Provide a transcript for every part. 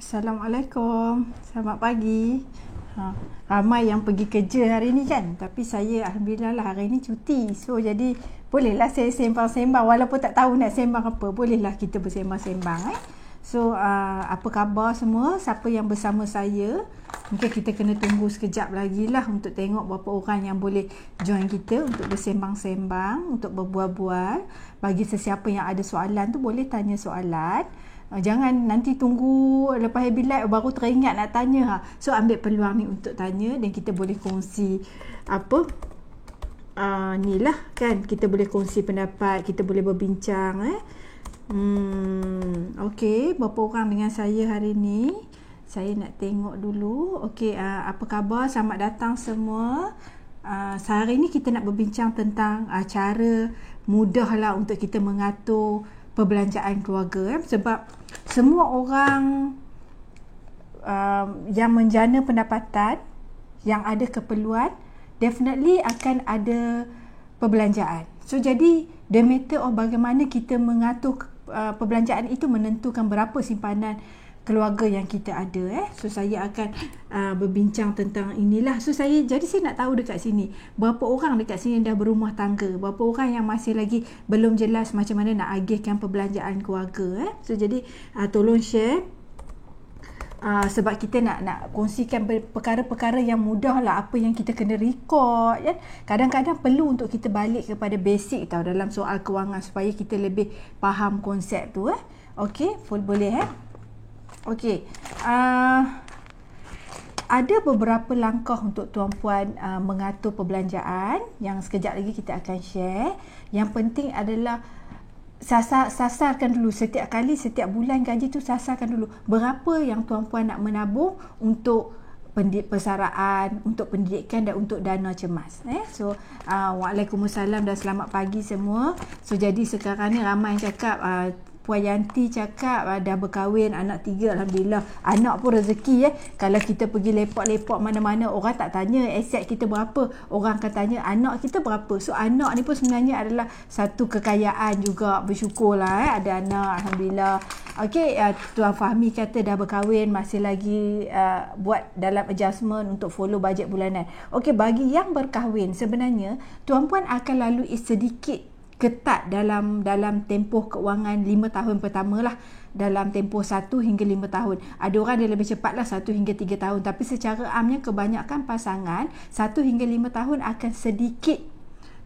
Assalamualaikum. Selamat pagi. Ramai yang pergi kerja hari ni kan. Tapi saya alhamdulillah lah hari ni cuti. So jadi bolehlah saya sembang-sembang walaupun tak tahu nak sembang apa. Bolehlah kita bersembang-sembang. So apa khabar semua? Siapa yang bersama saya? Mungkin kita kena tunggu sekejap lagi lah untuk tengok berapa orang yang boleh join kita untuk bersembang-sembang, untuk berbual-bual. Bagi sesiapa yang ada soalan tu boleh tanya soalan. Jangan nanti tunggu lepas habis live baru teringat nak tanya. So ambil peluang ni untuk tanya dan kita boleh kongsi apa ni lah kan, kita boleh kongsi pendapat, kita boleh berbincang. Okey, berapa orang dengan saya hari ni? Saya nak tengok dulu. Okey, apa khabar? Selamat datang semua. Hari ni kita nak berbincang tentang cara mudahlah untuk kita mengatur perbelanjaan keluarga sebab semua orang yang menjana pendapatan, yang ada keperluan, definitely akan ada perbelanjaan. So jadi the matter of bagaimana kita mengatur perbelanjaan itu menentukan berapa simpanan keluarga yang kita ada. So saya akan berbincang tentang inilah. So jadi saya nak tahu dekat sini berapa orang dekat sini dah berumah tangga, berapa orang yang masih lagi belum jelas macam mana nak agihkan perbelanjaan keluarga. So jadi tolong share sebab kita nak kongsikan perkara-perkara yang mudah lah, apa yang kita kena record kan. Kadang-kadang perlu untuk kita balik kepada basic tau dalam soal kewangan supaya kita lebih faham konsep tu. Okey, boleh Okey, ada beberapa langkah untuk tuan-puan mengatur perbelanjaan yang sekejap lagi kita akan share. Yang penting adalah sasarkan dulu setiap bulan gaji tu, sasarkan dulu berapa yang tuan-puan nak menabung untuk persaraan, untuk pendidikan dan untuk dana cemas. So Waalaikumsalam dan selamat pagi semua. So jadi sekarang ni ramai yang cakap Puan Yanti cakap dah berkahwin, anak 3, alhamdulillah. Anak pun rezeki. Kalau kita pergi lepak-lepak mana-mana, orang tak tanya aset kita berapa, orang akan tanya anak kita berapa. So anak ni pun sebenarnya adalah satu kekayaan juga. Bersyukurlah ada anak, alhamdulillah. Okey, Tuan Fahmi kata dah berkahwin, masih lagi buat dalam adjustment untuk follow bajet bulanan. Okey, bagi yang berkahwin sebenarnya tuan-puan akan lalui sedikit ketat dalam tempoh keuangan 5 tahun pertama lah, dalam tempoh 1 hingga 5 tahun. Ada orang dia lebih cepat lah 1 hingga 3 tahun, tapi secara amnya kebanyakan pasangan 1 hingga 5 tahun akan sedikit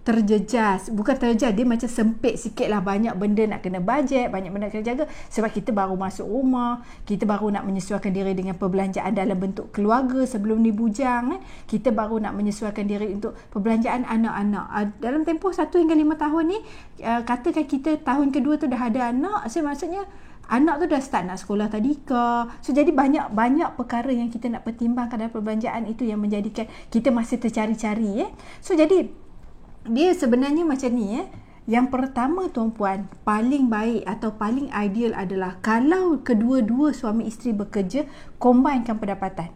terjejas. Bukan terjejas, dia macam sempit sikit lah, banyak benda nak kena bajet, banyak benda nak kena jaga sebab kita baru masuk rumah, kita baru nak menyesuaikan diri dengan perbelanjaan dalam bentuk keluarga sebelum ni bujang. Kita baru nak menyesuaikan diri untuk perbelanjaan anak-anak. Dalam tempoh 1 hingga 5 tahun ni, katakan kita tahun kedua tu dah ada anak, maksudnya anak tu dah start nak sekolah tadika. So jadi banyak perkara yang kita nak pertimbangkan dalam perbelanjaan itu yang menjadikan kita masih tercari-cari. So jadi dia sebenarnya macam ni. Yang pertama tuan-puan, paling baik atau paling ideal adalah kalau kedua-dua suami isteri bekerja, combinekan pendapatan.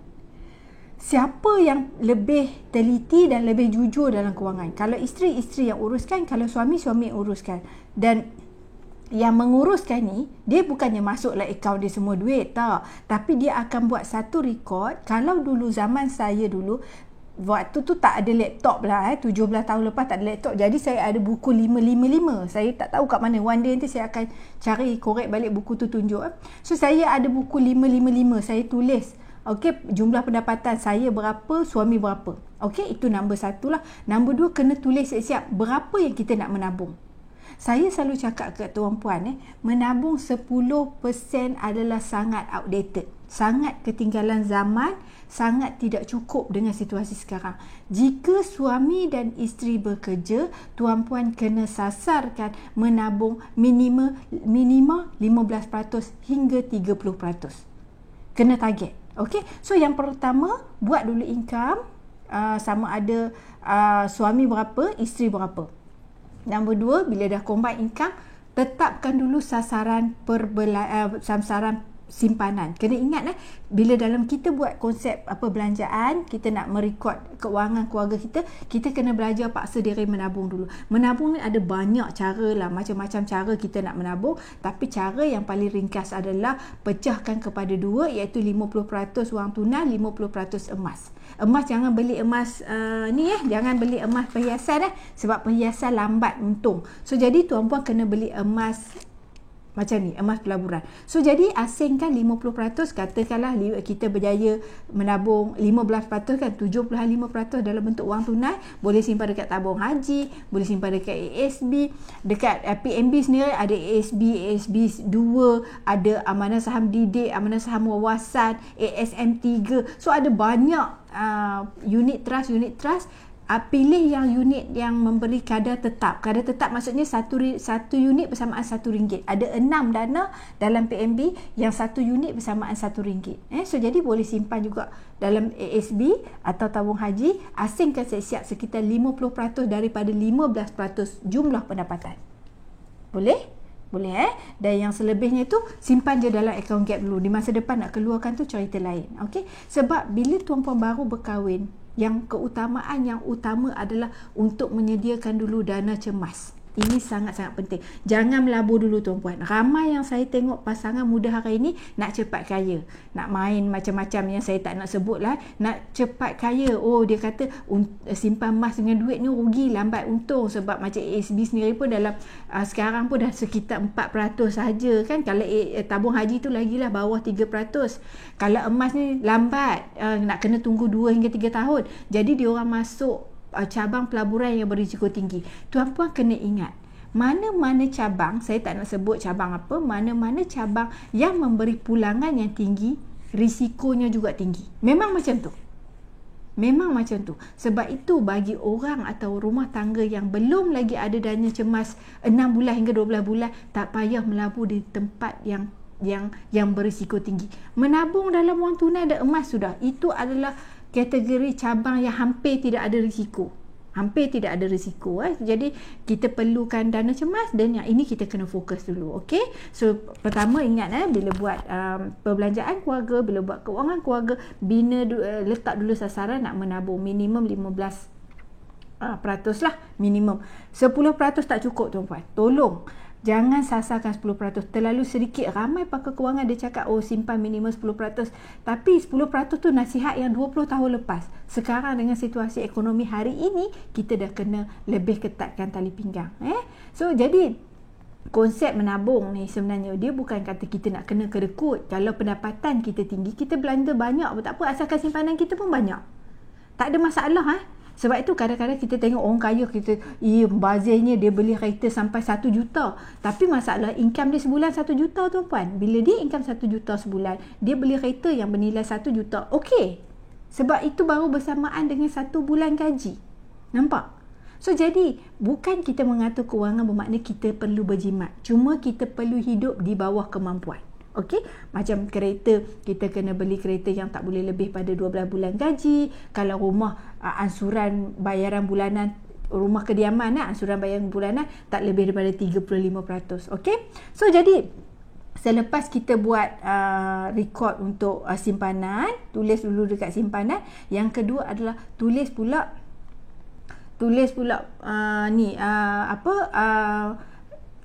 Siapa yang lebih teliti dan lebih jujur dalam kewangan? Kalau isteri yang uruskan, kalau suami yang uruskan. Dan yang menguruskan ni, dia bukannya masuklah akaun dia semua duit, tak. Tapi dia akan buat satu record. Kalau dulu zaman saya dulu, waktu tu tak ada laptop lah, 17 tahun lepas tak ada laptop. Jadi saya ada buku 555. Saya tak tahu kat mana. One day nanti saya akan cari, korek balik buku tu, tunjuk. So saya ada buku 555. Saya tulis, okey, jumlah pendapatan saya berapa, suami berapa. Okey, itu nombor 1 lah. Nombor 2, kena tulis siap-siap berapa yang kita nak menabung. Saya selalu cakap ke tuan-puan, menabung 10% adalah sangat outdated, sangat ketinggalan zaman, sangat tidak cukup dengan situasi sekarang. Jika suami dan isteri bekerja, tuan-puan kena sasarkan menabung minima 15% hingga 30%. Kena target. Okey, so yang pertama, buat dulu income, sama ada suami berapa, isteri berapa. Nombor 2, bila dah combine income, tetapkan dulu sasaran simpanan. Kena ingat bila dalam kita buat konsep belanjaan, kita nak merekod keuangan keluarga kita, kita kena belajar paksa diri menabung dulu. Menabung ni ada banyak cara lah, macam-macam cara kita nak menabung, tapi cara yang paling ringkas adalah pecahkan kepada dua, iaitu 50% wang tunai, 50% emas. Emas jangan beli emas jangan beli emas perhiasan sebab perhiasan lambat untung. So jadi tuan-puan kena beli emas macam ni, emas pelaburan. So jadi asingkan 50%, katakanlah kita berjaya menabung 15% kan, 75% dalam bentuk wang tunai, boleh simpan dekat tabung haji, boleh simpan dekat ASB, dekat PNB sendiri ada ASB 2, ada amanah saham didik, amanah saham wawasan, ASM 3. So ada banyak unit trust. Pilih yang unit yang memberi kadar tetap. Kadar tetap maksudnya satu unit bersamaan RM1. Ada 6 dana dalam PNB yang satu unit bersamaan RM1. So jadi boleh simpan juga dalam ASB atau tabung haji. Asingkan siap-siap sekitar 50% daripada 15% jumlah pendapatan. Boleh? Boleh Dan yang selebihnya tu simpan je dalam akaun gap dulu. Di masa depan nak keluarkan tu cerita lain. Okey? Sebab bila tuan-puan baru berkahwin, yang keutamaan yang utama adalah untuk menyediakan dulu dana cemas. Ini sangat-sangat penting. Jangan melabur dulu tuan-puan. Ramai yang saya tengok pasangan muda hari ini nak cepat kaya. Nak main macam-macam yang saya tak nak sebut lah. Nak cepat kaya. Oh, dia kata simpan emas dengan duit ni rugi, lambat untung. Sebab macam ASB sendiri pun dalam sekarang pun dah sekitar 4% saja kan. Kalau tabung haji tu lagilah bawah 3%. Kalau emas ni lambat, nak kena tunggu 2 hingga 3 tahun. Jadi dia orang masuk cabang pelaburan yang berisiko tinggi. Tuan-puan kena ingat, mana-mana cabang, saya tak nak sebut cabang apa, mana-mana cabang yang memberi pulangan yang tinggi, risikonya juga tinggi. Memang macam tu. Sebab itu bagi orang atau rumah tangga yang belum lagi ada dana cemas 6 bulan hingga 12 bulan, tak payah melabur di tempat yang berisiko tinggi. Menabung dalam wang tunai dan emas sudah. Itu adalah kategori cabang yang hampir tidak ada risiko. Jadi kita perlukan dana cemas, dan yang ini kita kena fokus dulu. Okey? So pertama ingat bila buat perbelanjaan keluarga, bila buat keuangan keluarga, letak dulu sasaran nak menabung minimum 15% lah minimum. 10% tak cukup tuan-puan. Tolong jangan sasarkan 10%. Terlalu sedikit. Ramai pakar kewangan dia cakap simpan minimum 10%. Tapi 10% tu nasihat yang 20 tahun lepas. Sekarang dengan situasi ekonomi hari ini, kita dah kena lebih ketatkan tali pinggang. So jadi konsep menabung ni sebenarnya dia bukan kata kita nak kena kerekut. Kalau pendapatan kita tinggi, kita belanja banyak pun tak apa, asalkan simpanan kita pun banyak. Tak ada masalah. Sebab itu kadang-kadang kita tengok orang kaya, kita bazirnya dia beli kereta sampai 1 juta. Tapi masalah income dia sebulan 1 juta tuan-puan. Bila dia income 1 juta sebulan, dia beli kereta yang bernilai 1 juta. Okey. Sebab itu baru bersamaan dengan 1 bulan gaji. Nampak? So jadi bukan kita mengatur kewangan bermakna kita perlu berjimat. Cuma kita perlu hidup di bawah kemampuan. Okey, macam kereta, kita kena beli kereta yang tak boleh lebih pada 12 bulan gaji. Kalau rumah ansuran bayaran bulanan, rumah kediaman ansuran bayaran bulanan tak lebih daripada 35%. Okey, so jadi selepas kita buat rekod untuk simpanan, tulis dulu dekat simpanan. Yang kedua adalah tulis pula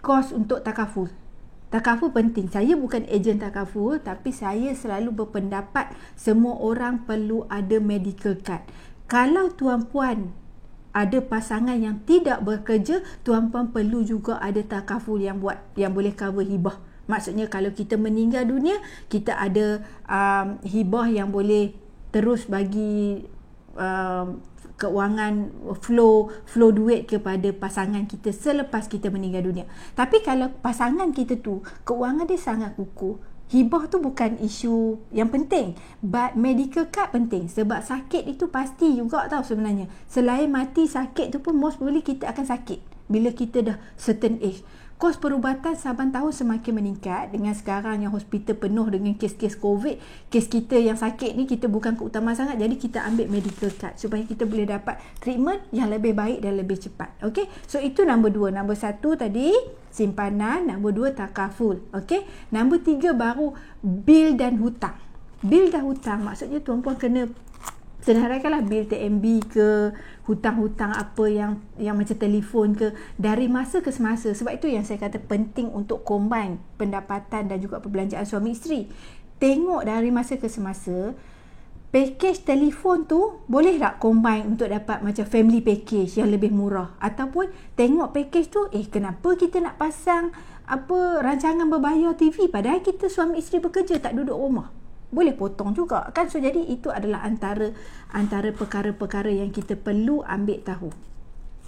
kos untuk takaful. Takaful penting. Saya bukan ejen takaful, tapi saya selalu berpendapat semua orang perlu ada medical card. Kalau tuan-puan ada pasangan yang tidak bekerja, tuan-puan perlu juga ada takaful yang boleh cover hibah. Maksudnya kalau kita meninggal dunia, kita ada hibah yang boleh terus bagi keuangan flow duit kepada pasangan kita selepas kita meninggal dunia. Tapi kalau pasangan kita tu keuangan dia sangat kukuh, hibah tu bukan isu yang penting, but medical card penting. Sebab sakit itu pasti juga tahu sebenarnya. Selain mati, sakit tu pun most probably kita akan sakit bila kita dah certain age. Kos perubatan saban tahun semakin meningkat dengan sekarang yang hospital penuh dengan kes-kes COVID. Kes kita yang sakit ni kita bukan keutamaan sangat, jadi kita ambil medical card supaya kita boleh dapat treatment yang lebih baik dan lebih cepat. Okey, so itu nombor 2. Nombor 1 tadi simpanan, nombor 2 takaful. Okey, nombor 3 baru bil dan hutang. Bil dan hutang maksudnya tuan-puan kena sedarakanlah bil TMB ke, hutang-hutang apa yang macam telefon ke, dari masa ke semasa. Sebab itu yang saya kata penting untuk combine pendapatan dan juga perbelanjaan suami isteri. Tengok dari masa ke semasa, package telefon tu boleh tak combine untuk dapat macam family package yang lebih murah, ataupun tengok package tu kenapa kita nak pasang rancangan berbayar TV padahal kita suami isteri bekerja tak duduk rumah. Boleh potong juga kan. So jadi itu adalah antara perkara-perkara yang kita perlu ambil tahu.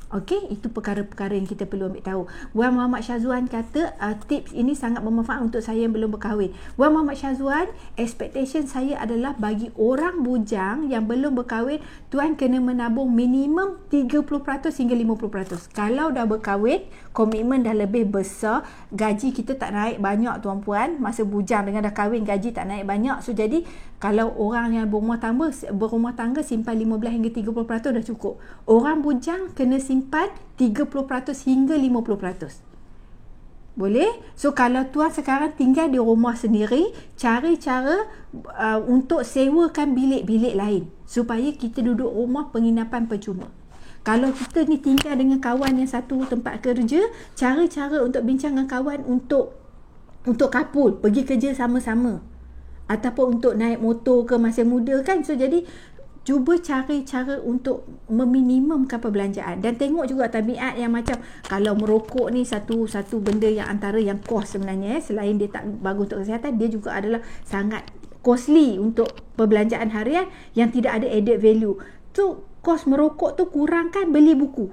Okey, itu perkara-perkara yang kita perlu ambil tahu. Wan Muhammad Syazwan kata tips ini sangat bermanfaat untuk saya yang belum berkahwin. Wan Muhammad Syazwan, expectation saya adalah bagi orang bujang yang belum berkahwin, tuan kena menabung minimum 30% hingga 50%. Kalau dah berkahwin, komitmen dah lebih besar, gaji kita tak naik banyak tuan-puan. Masa bujang dengan dah kahwin gaji tak naik banyak. So jadi kalau orang yang berumah tangga simpan 15 hingga 30% dah cukup. Orang bujang kena simpan 30% hingga 50%. Boleh? So kalau tuan sekarang tinggal di rumah sendiri, cari cara untuk sewakan bilik-bilik lain supaya kita duduk rumah penginapan percuma. Kalau kita ni tinggal dengan kawan yang satu tempat kerja, cari cara untuk bincang dengan kawan untuk couple pergi kerja sama-sama, ataupun untuk naik motor ke masa muda kan. So jadi cuba cari cara untuk meminimumkan perbelanjaan, dan tengok juga tabiat yang macam kalau merokok ni satu benda yang antara yang kos sebenarnya, selain dia tak bagus untuk kesihatan, dia juga adalah sangat costly untuk perbelanjaan harian yang tidak ada added value. Tu kos merokok tu kurangkan beli buku.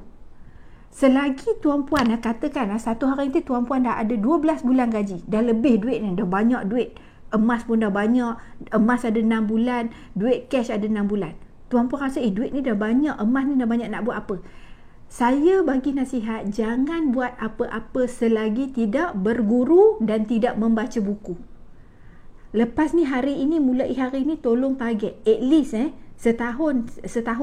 Selagi tuan-puan katakan satu hari ni tuan-puan dah ada 12 bulan gaji, dah lebih duit ni, dah banyak duit, emas pun dah banyak, emas ada 6 bulan, duit cash ada 6 bulan. Tuan-puan rasa duit ni dah banyak, emas ni dah banyak, nak buat apa? Saya bagi nasihat, jangan buat apa-apa selagi tidak berguru dan tidak membaca buku. Lepas ni mulai hari ni tolong target at least setahun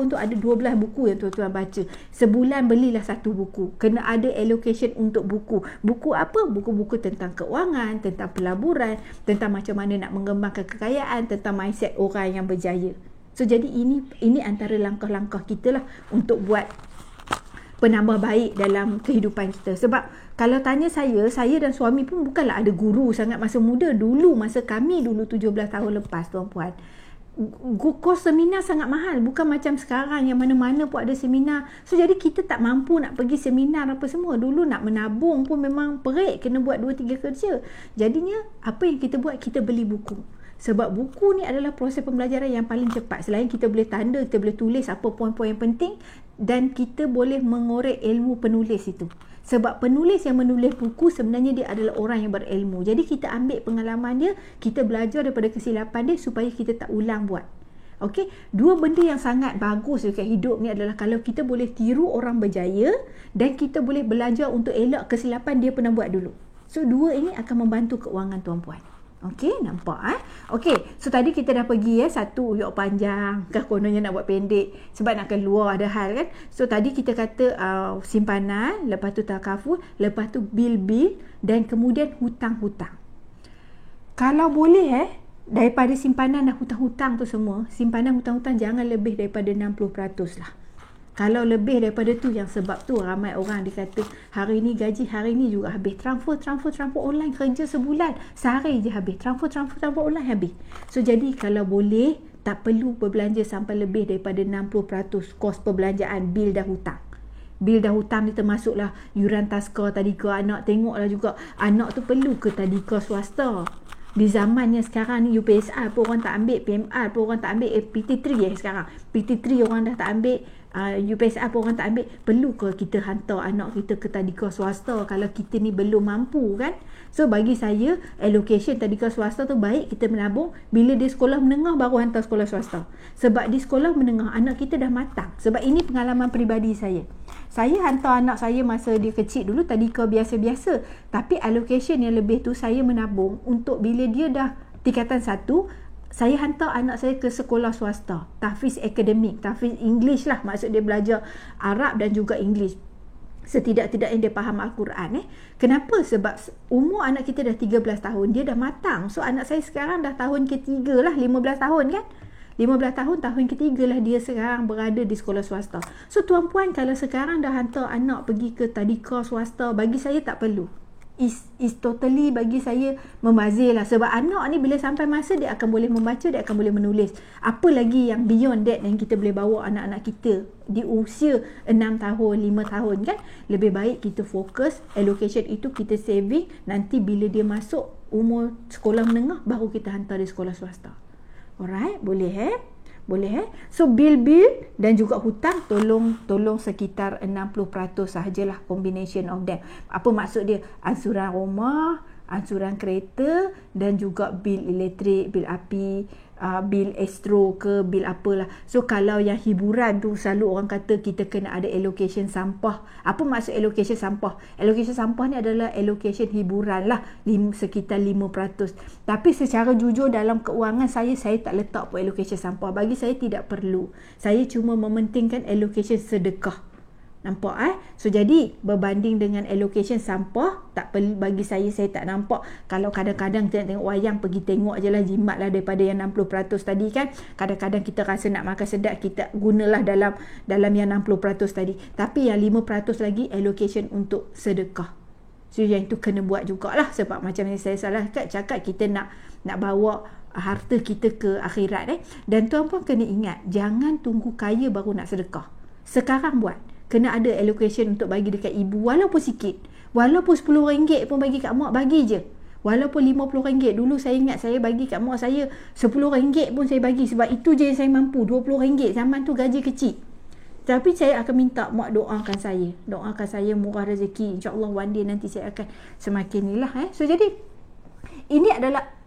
tu ada 12 buku yang tuan-tuan baca. Sebulan belilah satu buku. Kena ada allocation untuk buku. Buku apa? Buku-buku tentang keuangan, tentang pelaburan, tentang macam mana nak mengembangkan kekayaan, tentang mindset orang yang berjaya. So jadi ini antara langkah-langkah kita lah untuk buat penambah baik dalam kehidupan kita. Sebab kalau tanya saya dan suami pun bukanlah ada guru sangat masa muda. Masa kami 17 tahun lepas tuan-puan, kos seminar sangat mahal, bukan macam sekarang yang mana-mana pun ada seminar. So jadi kita tak mampu nak pergi seminar apa semua. Dulu nak menabung pun memang perik, kena buat 2-3 kerja. Jadinya apa yang kita buat, kita beli buku. Sebab buku ni adalah proses pembelajaran yang paling cepat. Selain kita boleh tanda, kita boleh tulis apa poin-poin yang penting, dan kita boleh mengorek ilmu penulis itu. Sebab penulis yang menulis buku sebenarnya dia adalah orang yang berilmu. Jadi kita ambil pengalaman dia, kita belajar daripada kesilapan dia supaya kita tak ulang buat. Okey, 2 benda yang sangat bagus dekat hidup ni adalah kalau kita boleh tiru orang berjaya dan kita boleh belajar untuk elak kesilapan dia pernah buat dulu. So 2 ini akan membantu keuangan tuan-puan. Okey, nampak Okey, so tadi kita dah pergi satu uyuk panjang, kononnya nak buat pendek sebab nak keluar ada hal kan. So tadi kita kata simpanan, lepas tu takaful, lepas tu bil-bil, dan kemudian hutang-hutang. Kalau boleh daripada simpanan dan hutang-hutang tu semua, simpanan hutang-hutang jangan lebih daripada 60% lah. Kalau lebih daripada tu, yang sebab tu ramai orang dia kata hari ni gaji hari ni juga habis, transfer online, kerja sebulan sehari je habis, transfer online habis. So jadi kalau boleh tak perlu berbelanja sampai lebih daripada 60% kos perbelanjaan bil dan hutang. Bil dan hutang ni termasuklah yuran taska, tadika anak. Tengoklah juga anak tu perlu ke tadika swasta. Di zamannya sekarang ni UPSR pun orang tak ambil, PMR pun orang tak ambil, PT3 sekarang. PT3 orang dah tak ambil, UPSR pun orang tak ambil. Perlu ke kita hantar anak kita ke tadika swasta kalau kita ni belum mampu kan? So bagi saya allocation tadika swasta tu baik kita menabung bila dia sekolah menengah baru hantar sekolah swasta. Sebab di sekolah menengah anak kita dah matang. Sebab ini pengalaman peribadi saya. Saya hantar anak saya masa dia kecil dulu tadika biasa-biasa. Tapi allocation yang lebih tu saya menabung untuk bila dia dah tingkatan 1, saya hantar anak saya ke sekolah swasta. Tahfiz akademik, tahfiz English lah. Maksud dia belajar Arab dan juga English. Setidak-tidaknya dia faham Al-Quran. Kenapa? Sebab umur anak kita dah 13 tahun. Dia dah matang. So anak saya sekarang dah tahun ketiga lah. 15 tahun kan? 15 tahun, tahun ketiga lah dia sekarang berada di sekolah swasta. So tuan-puan kalau sekarang dah hantar anak pergi ke tadika swasta, bagi saya tak perlu. Is totally bagi saya membazir lah. Sebab anak ni bila sampai masa dia akan boleh membaca, dia akan boleh menulis. Apa lagi yang beyond that yang kita boleh bawa anak-anak kita di usia 6 tahun, 5 tahun kan? Lebih baik kita fokus allocation itu kita saving. Nanti bila dia masuk umur sekolah menengah baru kita hantar di sekolah swasta. Alright, boleh boleh So bil-bil dan juga hutang tolong sekitar 60% sahajalah, combination of them. Apa maksud dia? Ansuran rumah, ansuran kereta dan juga bil elektrik, bil api, bil astro ke bil apalah. So kalau yang hiburan tu selalu orang kata kita kena ada allocation sampah. Apa maksud allocation sampah? Allocation sampah ni adalah allocation hiburan lah, sekitar 5%. Tapi secara jujur dalam keuangan saya tak letak pun allocation sampah. Bagi saya tidak perlu. Saya cuma mementingkan allocation sedekah. Nampak So jadi berbanding dengan allocation sampah, tak perlu bagi saya tak nampak. Kalau kadang-kadang kita nak tengok wayang, pergi tengok je lah, jimat lah daripada yang 60% tadi kan. Kadang-kadang kita rasa nak makan sedap, kita gunalah dalam yang 60% tadi. Tapi yang 5% lagi allocation untuk sedekah. So yang itu kena buat jugalah. Sebab macam yang saya cakap kita nak bawa harta kita ke akhirat Dan tuan-puan kena ingat, jangan tunggu kaya baru nak sedekah. Sekarang buat. Kena ada allocation untuk bagi dekat ibu walaupun sikit. Walaupun RM10 pun bagi kat mak, bagi je. Walaupun RM50. Dulu saya ingat saya bagi kat mak saya RM10 pun saya bagi. Sebab itu je yang saya mampu. RM20 zaman tu gaji kecil. Tapi saya akan minta mak doakan saya. Doakan saya murah rezeki. InsyaAllah one day nanti saya akan semakin ni lah. So jadi ini adalah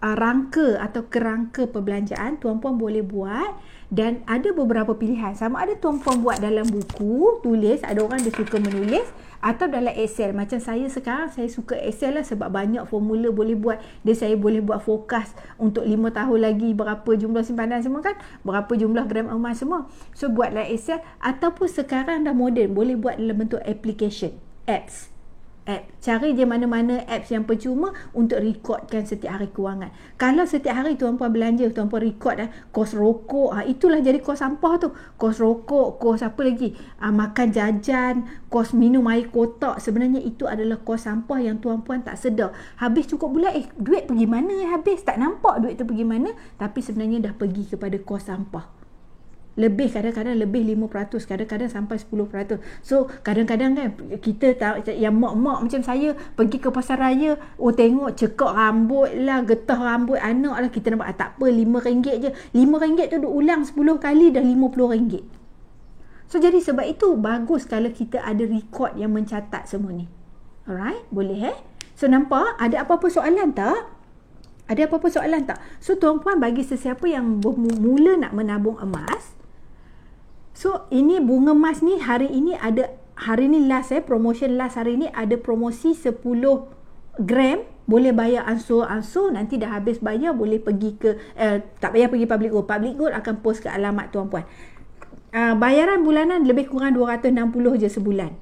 rangka atau kerangka perbelanjaan. Tuan-puan boleh buat. Dan ada beberapa pilihan. Sama ada tuan-puan buat dalam buku, tulis. Ada orang dia suka menulis. Atau dalam Excel. Macam saya sekarang, saya suka Excel lah. Sebab banyak formula boleh buat. Saya boleh buat forecast untuk 5 tahun lagi. Berapa jumlah simpanan semua kan. Berapa jumlah gram emas semua. So buatlah Excel. Ataupun sekarang dah moden. Boleh buat dalam bentuk application. Apps. Cari je mana-mana apps yang percuma untuk rekodkan setiap hari kewangan. Kalau setiap hari tuan-puan belanja, tuan-puan rekod kos rokok, itulah jadi kos sampah tu. Kos rokok, kos apa lagi? Makan jajan, kos minum air kotak. Sebenarnya itu adalah kos sampah yang tuan-puan tak sedar. Habis cukup bulan, duit pergi mana habis? Tak nampak duit tu pergi mana, tapi sebenarnya dah pergi kepada kos sampah. Lebih, kadang-kadang lebih 5%, kadang-kadang sampai 10%. So kadang-kadang kan kita yang mak-mak macam saya pergi ke pasar raya, tengok cekak rambut lah, getah rambut anak lah, kita nampak tak apa, RM5 je. RM5 tu duk ulang 10 kali dah RM50. So jadi sebab itu bagus kalau kita ada rekod yang mencatat semua ni. Alright, boleh So nampak ada apa-apa soalan tak? Ada apa-apa soalan tak? So tuan-puan, bagi sesiapa yang mula nak menabung emas, so ini bunga emas ni hari ini last promotion last hari ni ada promosi 10 gram boleh bayar ansur-ansur, nanti dah habis bayar boleh pergi ke tak payah pergi Public Gold akan post ke alamat tuan-puan. Bayaran bulanan lebih kurang 260 je sebulan.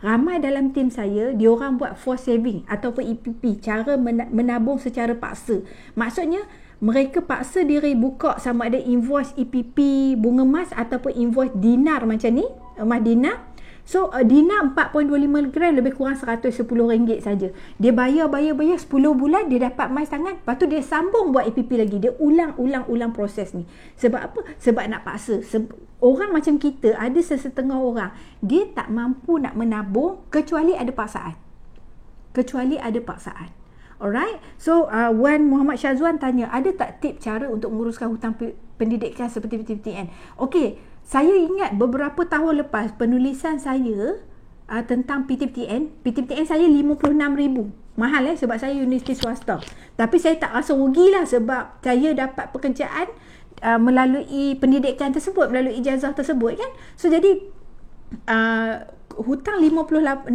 Ramai dalam tim saya, diorang buat force saving ataupun EPP, cara menabung secara paksa. Maksudnya mereka paksa diri buka sama ada invoice EPP bunga emas ataupun invoice dinar macam ni, emas dinar. So dinar 4.25 gram lebih kurang RM110 saja. Dia bayar 10 bulan, dia dapat emas tangan. Lepas tu dia sambung buat EPP lagi. Dia ulang proses ni. Sebab apa? Sebab nak paksa. Orang macam kita, ada sesetengah orang, dia tak mampu nak menabung kecuali ada paksaan. Alright. So Wan Muhammad Syazwan tanya, ada tak tip cara untuk menguruskan hutang pendidikan seperti PTPTN? Okey, saya ingat beberapa tahun lepas penulisan saya tentang PTPTN saya 56,000. Mahal sebab saya universiti swasta. Tapi saya tak rasa rugilah sebab saya dapat pekerjaan melalui pendidikan tersebut, melalui ijazah tersebut kan. So jadi hutang 56,000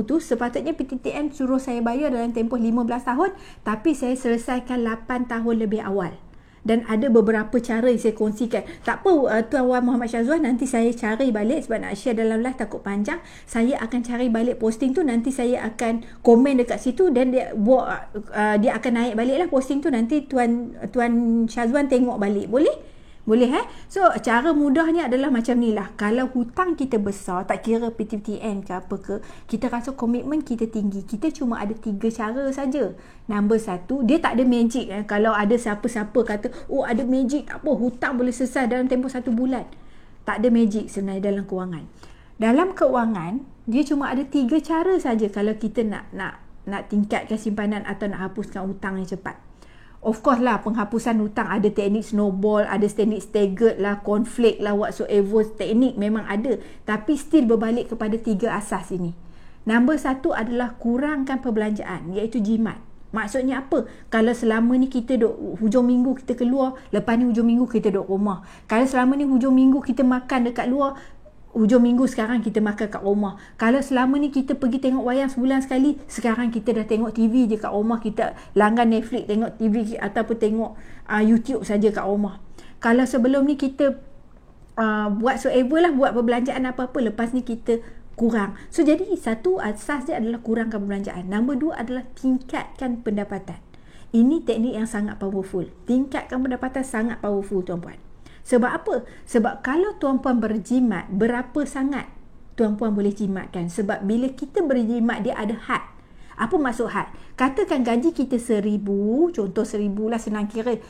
tu sepatutnya PTPTN suruh saya bayar dalam tempoh 15 tahun, tapi saya selesaikan 8 tahun lebih awal. Dan ada beberapa cara yang saya kongsikan. Tak apa Tuan Wan Muhammad Syazwan, nanti saya cari balik sebab nak share dalam live takut panjang. Saya akan cari balik posting tu, nanti saya akan komen dekat situ dan dia akan naik balik lah posting tu. Nanti Tuan Syazwan tengok balik. Boleh So cara mudahnya adalah macam ni lah. Kalau hutang kita besar, tak kira PTPTN ke apa ke, kita rasa komitmen kita tinggi, kita cuma ada 3 cara saja. Nombor 1, dia tak ada magic. Kalau ada siapa-siapa kata ada magic, tak apa, hutang boleh selesai dalam tempoh 1 bulan. Tak ada magic sebenarnya dalam kewangan. Dalam kewangan, dia cuma ada 3 cara saja kalau kita nak tingkatkan simpanan atau nak hapuskan hutang yang cepat. Of course lah, penghapusan hutang ada teknik snowball, ada teknik staggered lah, conflict lah, whatsoever teknik memang ada. Tapi still berbalik kepada 3 asas ini. Nombor 1 adalah kurangkan perbelanjaan, iaitu jimat. Maksudnya apa? Kalau selama ni kita duduk hujung minggu kita keluar, lepas ni hujung minggu kita duduk rumah. Kalau selama ni hujung minggu kita makan dekat luar, hujung minggu sekarang kita makan kat rumah. Kalau selama ni kita pergi tengok wayang sebulan sekali, sekarang kita dah tengok TV je kat rumah, kita langgan Netflix, tengok TV ataupun tengok YouTube saja kat rumah. Kalau sebelum ni kita buat perbelanjaan apa-apa, lepas ni kita kurang. So jadi satu asas dia adalah kurangkan perbelanjaan. Nombor 2 adalah tingkatkan pendapatan. Ini teknik yang sangat powerful. Tingkatkan pendapatan sangat powerful tuan-puan. Sebab apa? Sebab kalau tuan-puan berjimat, berapa sangat tuan-puan boleh jimatkan? Sebab bila kita berjimat, dia ada had. Apa maksud had? Katakan gaji kita 1,000, contoh 1,000 lah senang kira.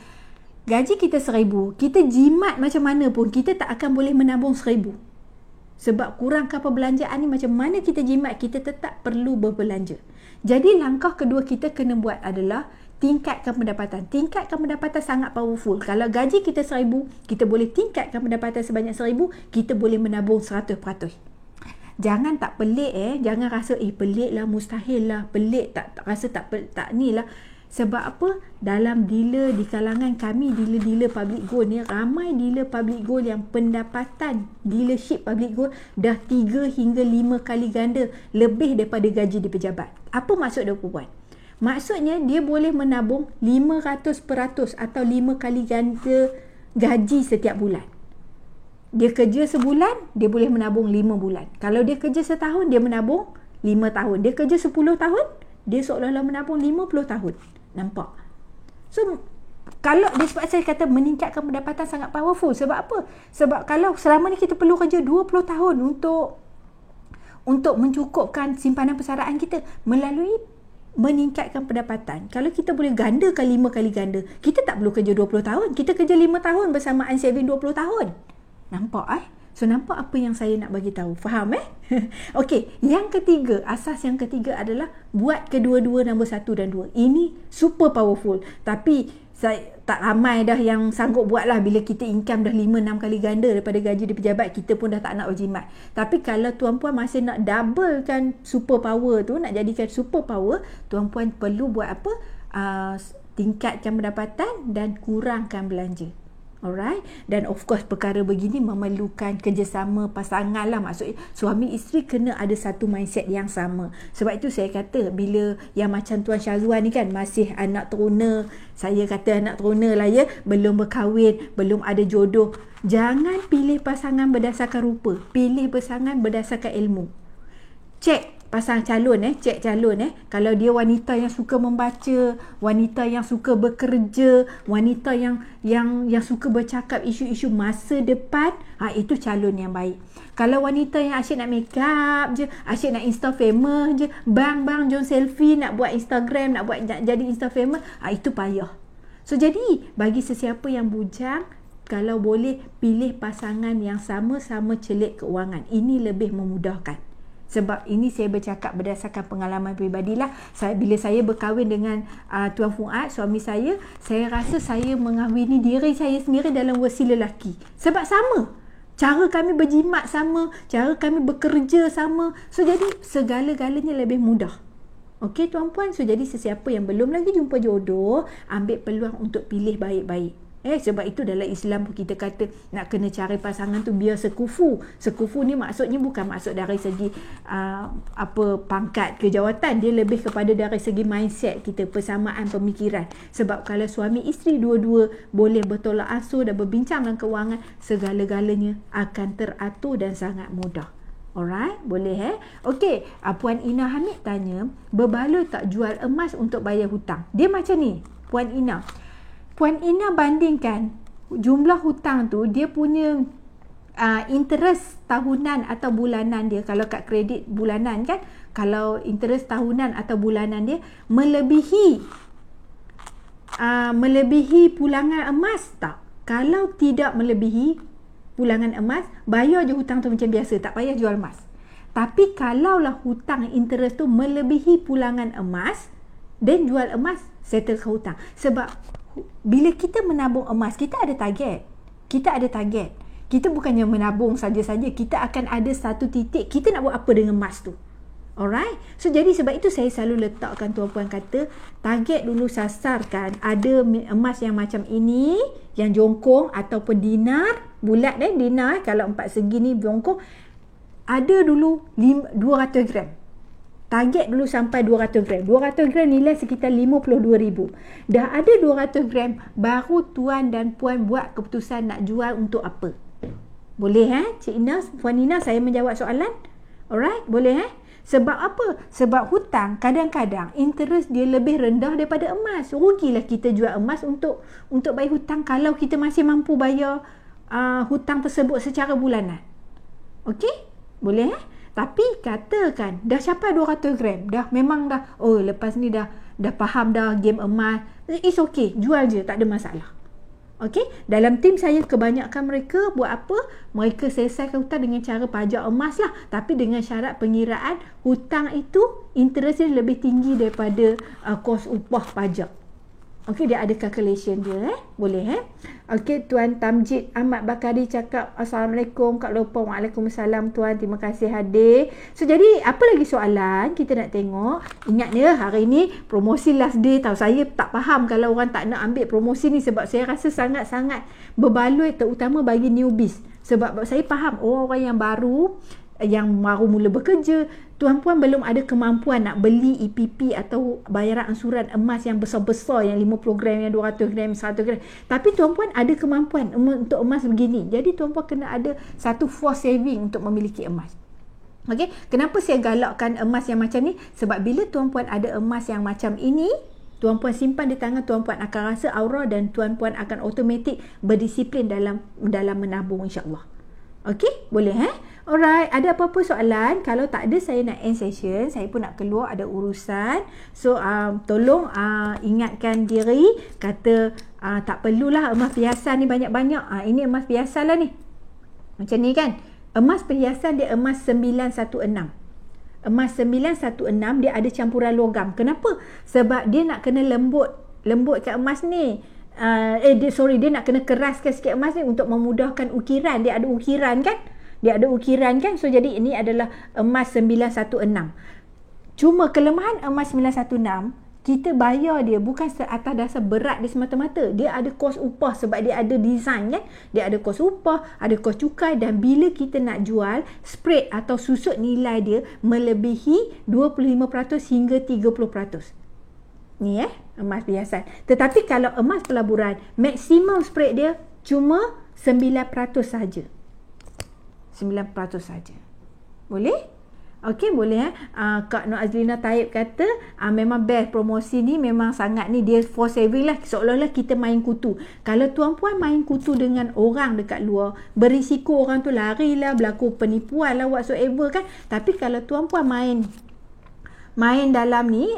Gaji kita 1,000, kita jimat macam mana pun, kita tak akan boleh menabung 1,000. Sebab kurangkan perbelanjaan ni, macam mana kita jimat, kita tetap perlu berbelanja. Jadi langkah kedua kita kena buat adalah tingkatkan pendapatan. Tingkatkan pendapatan sangat powerful. Kalau gaji kita 1,000, kita boleh tingkatkan pendapatan sebanyak 1,000, kita boleh menabung 100%. Jangan tak pelik jangan rasa pelik lah, mustahil lah, pelik tak rasa tak ni lah. Sebab apa? Dalam dealer di kalangan kami, dealer-dealer public gold ni, ramai dealer public gold yang pendapatan dealership public gold dah 3 hingga 5 kali ganda lebih daripada gaji di pejabat. Apa maksud dia puan? Maksudnya dia boleh menabung 500% atau 5 kali ganda gaji setiap bulan. Dia kerja sebulan, dia boleh menabung 5 bulan. Kalau dia kerja setahun, dia menabung 5 tahun. Dia kerja 10 tahun, dia seolah-olah menabung 50 tahun. Nampak? So, kalau sebab saya kata meningkatkan pendapatan sangat powerful. Sebab apa? Sebab kalau selama ni kita perlu kerja 20 tahun untuk mencukupkan simpanan persaraan kita melalui meningkatkan pendapatan. Kalau kita boleh gandakan 5 kali ganda, kita tak perlu kerja 20 tahun. Kita kerja 5 tahun bersamaan saving 20 tahun. Nampak So nampak apa yang saya nak bagi tahu? Faham Okey, yang ketiga, asas yang ketiga adalah buat kedua-dua, nombor 1 dan 2. Ini super powerful. Tapi saya tak ramai dah yang sanggup buat lah. Bila kita income dah 5-6 kali ganda daripada gaji di pejabat, kita pun dah tak nak berjimat. Tapi kalau tuan-puan masih nak doublekan super power tu, nak jadikan super power, tuan-puan perlu buat apa? Tingkatkan pendapatan dan kurangkan belanja. Alright, dan of course perkara begini memerlukan kerjasama pasangan lah. Maksudnya suami isteri kena ada satu mindset yang sama. Sebab itu saya kata bila yang macam Tuan Syazwan ni kan masih anak teruna, saya kata anak teruna lah belum berkahwin, belum ada jodoh, jangan pilih pasangan berdasarkan rupa, pilih pasangan berdasarkan ilmu. Cek pasang calon cek calon kalau dia wanita yang suka membaca, wanita yang suka bekerja, wanita yang suka bercakap isu-isu masa depan, itu calon yang baik. Kalau wanita yang asyik nak make up je, asyik nak insta famous je, bang jom selfie, nak buat Instagram, nak jadi insta famous, itu payah. So jadi bagi sesiapa yang bujang, kalau boleh pilih pasangan yang sama-sama celik keuangan, ini lebih memudahkan. Sebab ini saya bercakap berdasarkan pengalaman peribadilah. Bila saya berkahwin dengan Tuan Fuad, suami saya rasa saya mengahwini diri saya sendiri dalam wasi lelaki. Sebab sama. Cara kami berjimat sama, cara kami bekerja sama. So jadi segala-galanya lebih mudah. Okey tuan-puan, so jadi sesiapa yang belum lagi jumpa jodoh, ambil peluang untuk pilih baik-baik. Sebab itu dalam Islam pun kita kata nak kena cari pasangan tu biar sekufu. Sekufu ni maksudnya bukan maksud dari segi pangkat ke jawatan, dia lebih kepada dari segi mindset kita, persamaan pemikiran. Sebab kalau suami isteri dua-dua boleh bertolak ansur dan berbincang dalam kewangan, segala-galanya akan teratur dan sangat mudah. Alright, boleh Okey, Puan Ina Hamid tanya, berbaloi tak jual emas untuk bayar hutang? Dia macam ni, Puan Ina bandingkan jumlah hutang tu, dia punya interest tahunan atau bulanan dia. Kalau kat kredit bulanan kan, kalau interest tahunan atau bulanan dia melebihi pulangan emas tak? Kalau tidak melebihi pulangan emas, bayar je hutang tu macam biasa, tak payah jual emas. Tapi kalaulah hutang interest tu melebihi pulangan emas, then jual emas, settle ke hutang. Sebab bila kita menabung emas, kita ada target. Kita bukannya menabung saja-saja, kita akan ada satu titik kita nak buat apa dengan emas tu. Alright, so jadi sebab itu saya selalu letakkan, tuan-puan kata, target dulu, sasarkan ada emas yang macam ini, yang jongkong ataupun dinar bulat dinar, kalau 4 segi ni jongkong, ada dulu 200 gram. Target dulu sampai 200 gram. 200 gram nilai sekitar 52,000. Dah ada 200 gram, baru tuan dan puan buat keputusan nak jual untuk apa. Boleh Cik Ina, Puan Ina, saya menjawab soalan? Alright, boleh Sebab apa? Sebab hutang kadang-kadang interest dia lebih rendah daripada emas. Rugilah kita jual emas untuk bayar hutang kalau kita masih mampu bayar hutang tersebut secara bulanan. Okey? Boleh Tapi katakan dah capai 200 gram, dah memang dah, lepas ni dah faham dah game emas, it's okay, jual je, tak ada masalah. Okey, dalam tim saya kebanyakan mereka buat apa? Mereka selesaikan hutang dengan cara pajak emas lah, tapi dengan syarat pengiraan hutang itu interest dia lebih tinggi daripada kos upah pajak. Okey, dia ada calculation dia boleh Okey, Tuan Tamjid Ahmad Bakari cakap, Assalamualaikum Kak Lopa. Waalaikumsalam Tuan, terima kasih hadir. So jadi apa lagi soalan kita nak tengok? Ingat ya, hari ni promosi last day tau. Saya tak faham kalau orang tak nak ambil promosi ni, sebab saya rasa sangat-sangat berbaloi, terutama bagi newbies. Sebab saya faham orang-orang yang baru mula bekerja, tuan-puan belum ada kemampuan nak beli EPP atau bayaran ansuran emas yang besar-besar, yang 50 gram, yang 200 gram, 100 gram. Tapi tuan-puan ada kemampuan untuk emas begini. Jadi tuan-puan kena ada satu force saving untuk memiliki emas. Okey, kenapa saya galakkan emas yang macam ni? Sebab bila tuan-puan ada emas yang macam ini, tuan-puan simpan di tangan, tuan-puan akan rasa aura dan tuan-puan akan automatik berdisiplin dalam menabung, insya-Allah. Okey, boleh Alright, ada apa-apa soalan? Kalau tak ada, saya nak end session. Saya pun nak keluar, ada urusan. So, tolong ingatkan diri. Kata, tak perlulah emas perhiasan ni banyak-banyak. Ini emas perhiasan lah ni. Macam ni kan? Emas perhiasan dia emas 916. Emas 916 dia ada campuran logam. Kenapa? Sebab dia nak kena lembutkan emas ni. Dia nak kena keraskan sikit emas ni untuk memudahkan ukiran. Dia ada ukiran kan? So jadi ini adalah emas 916. Cuma kelemahan emas 916, kita bayar dia bukan atas dasar berat dia semata-mata. Dia ada kos upah sebab dia ada design kan. Dia ada kos upah, ada kos cukai, dan bila kita nak jual, spread atau susut nilai dia melebihi 25% hingga 30%. Ni emas perhiasan. Tetapi kalau emas pelaburan, maksimum spread dia cuma 9% saja. 9% saja. Boleh? Okey, boleh Kak Nur Azlina Taib kata, memang best promosi ni, memang sangat ni, dia for saving lah, seolah-olah kita main kutu. Kalau tuan-puan main kutu dengan orang dekat luar, berisiko orang tu lari lah, berlaku penipuan lah, whatsoever kan. Tapi kalau tuan-puan main dalam ni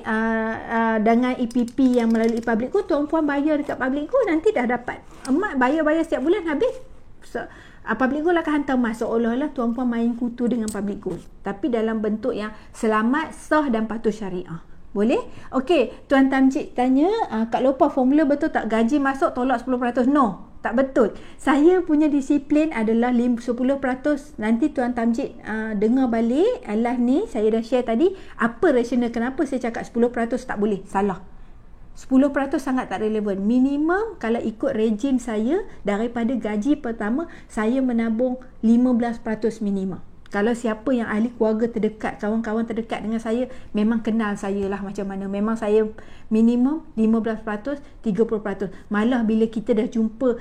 dengan EPP yang melalui public, tuan-puan bayar dekat public, nanti dah dapat emas, bayar setiap bulan habis. public goal akan hantar mas seolah-olah tuan-puan main kutu dengan public goal, tapi dalam bentuk yang selamat, sah dan patuh syariah. Boleh? Okey, Tuan Tamjid tanya, Kak Lopa, formula betul tak gaji masuk tolak 10%? No, tak betul. Saya punya disiplin adalah 10%. Nanti Tuan Tamjid dengar balik live ni, saya dah share tadi apa rasional kenapa saya cakap 10% tak boleh. Salah. 10% sangat tak relevan. Minimum kalau ikut rejim saya, daripada gaji pertama saya menabung 15% minimum. Kalau siapa yang ahli keluarga terdekat, kawan-kawan terdekat dengan saya, memang kenal saya lah macam mana. Memang saya minimum 15%, 30%. Malah bila kita dah jumpa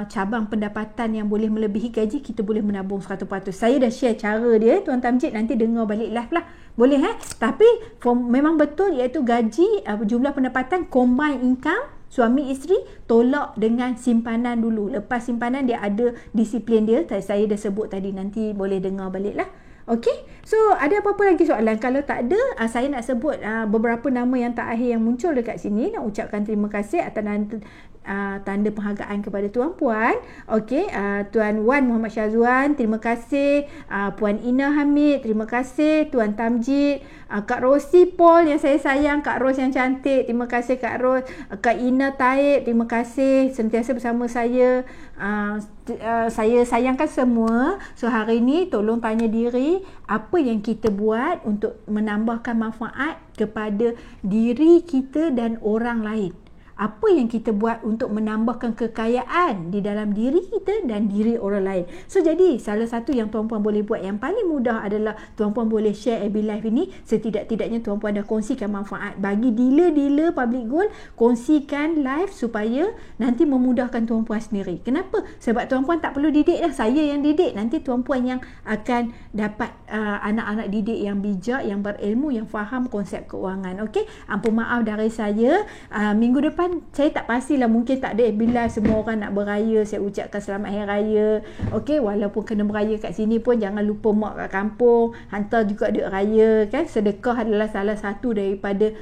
cabang pendapatan yang boleh melebihi gaji, kita boleh menabung 100%. Saya dah share cara dia, Tuan Tamjid, nanti dengar balik live lah. Boleh Tapi memang betul, iaitu gaji, jumlah pendapatan, combine income, suami isteri, tolak dengan simpanan dulu. Lepas simpanan dia ada disiplin dia. Saya dah sebut tadi, nanti boleh dengar balik lah. Okey, so ada apa-apa lagi soalan? Kalau tak ada, saya nak sebut beberapa nama yang terakhir yang muncul dekat sini. Nak ucapkan terima kasih atas tanda penghargaan kepada tuan-puan. Okey, Tuan Wan Muhammad Syazwan, terima kasih. Puan Ina Hamid, terima kasih. Tuan Tamjid, Kak Rosi Paul yang saya sayang, Kak Ros yang cantik, terima kasih Kak Ros. Kak Ina Taib, terima kasih sentiasa bersama saya. Saya sayangkan semua. So hari ni tolong tanya diri, apa yang kita buat untuk menambahkan manfaat kepada diri kita dan orang lain. Apa yang kita buat untuk menambahkan kekayaan di dalam diri kita dan diri orang lain. So jadi salah satu yang tuan-puan boleh buat yang paling mudah adalah tuan-puan boleh share FB Live ini. Setidak-tidaknya tuan-puan dah kongsikan manfaat. Bagi dealer-dealer public goal, kongsikan live supaya nanti memudahkan tuan-puan sendiri. Kenapa? Sebab tuan-puan tak perlu didik dah. Saya yang didik. Nanti tuan-puan yang akan dapat anak-anak didik yang bijak, yang berilmu, yang faham konsep keuangan. Okey, ampun maaf dari saya. Minggu depan saya tak pastilah, mungkin tak ada bila semua orang nak beraya. Saya ucapkan selamat hari raya. Okey, walaupun kena beraya kat sini pun jangan lupa mak kat kampung hantar juga duit raya kan. Sedekah adalah salah satu daripada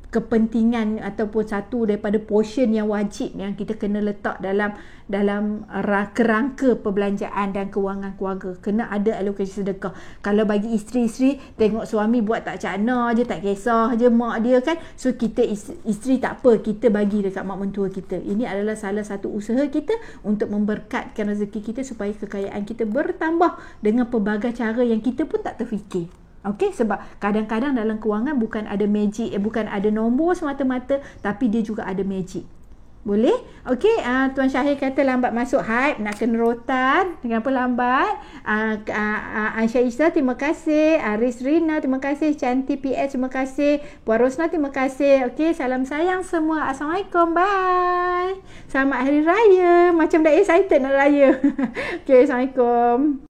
kepentingan ataupun satu daripada portion yang wajib yang kita kena letak dalam kerangka perbelanjaan dan kewangan keluarga. Kena ada alokasi sedekah. Kalau bagi isteri-isteri, tengok suami buat tak cakna je, tak kisah je mak dia kan. So kita isteri tak apa, kita bagi dekat mak mentua kita. Ini adalah salah satu usaha kita untuk memberkatkan rezeki kita supaya kekayaan kita bertambah dengan pelbagai cara yang kita pun tak terfikir. Okey, sebab kadang-kadang dalam kewangan bukan ada magic, bukan ada nombor semata-mata, tapi dia juga ada magic. Boleh? Okey, Tuan Syahir kata lambat masuk hype, nak kena rotan. Kenapa lambat? Aisyah Isra, terima kasih. Aris Rina, terima kasih. Cantik PS, terima kasih. Puan Rosna, terima kasih. Okey, salam sayang semua. Assalamualaikum, bye. Selamat Hari Raya. Macam dah excited nak raya. Okey, Assalamualaikum.